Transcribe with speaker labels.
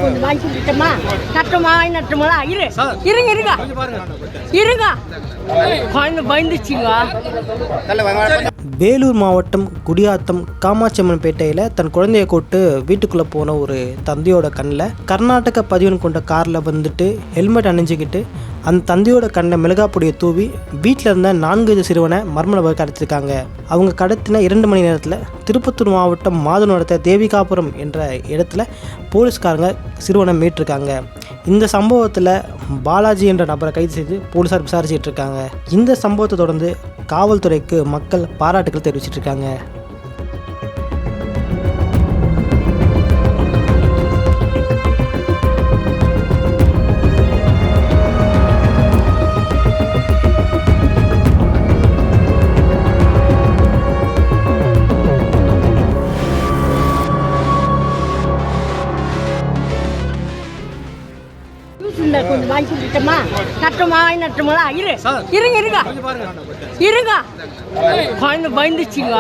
Speaker 1: கொஞ்சம் வாங்கி கொடுத்துட்டோமா நட்டமா நட்டோங்களா இருங்க இருங்க குழந்தை பயந்துச்சுங்க.
Speaker 2: வேலூர் மாவட்டம் குடியாத்தம் காமாட்சியம்மன்பேட்டையில் தன் குழந்தைய கூட்டு வீட்டுக்குள்ளே போன ஒரு தந்தையோட கண்ணில் கர்நாடக பதிவன் கொண்ட காரில் வந்துட்டு ஹெல்மெட் அணிஞ்சிக்கிட்டு அந்த தந்தையோட கண்ணை மிளகாப்பொடியை தூவி வீட்டில் இருந்த 4 சிறுவனை மர்ம நபர் கடத்திருக்காங்க. அவங்க கடத்தின 2 மணி நேரத்தில் திருப்பத்தூர் மாவட்டம் மாதனோடத்த தேவிகாபுரம் என்ற இடத்துல போலீஸ்காரங்க சிறுவனை மீட்டிருக்காங்க. இந்த சம்பவத்தில் பாலாஜி என்ற நபரை கைது செய்து போலீஸார் விசாரிச்சுட்டு இருக்காங்க. இந்த சம்பவத்தை தொடர்ந்து காவல்துறைக்கு மக்கள் பாராட்டுகள் தெரிவிச்சிட்டு இருக்காங்க.
Speaker 1: கொஞ்சம் வாங்கி கொடுத்துட்டோமா நட்டோங்களா இருங்க குழந்தை பயந்துச்சுங்க.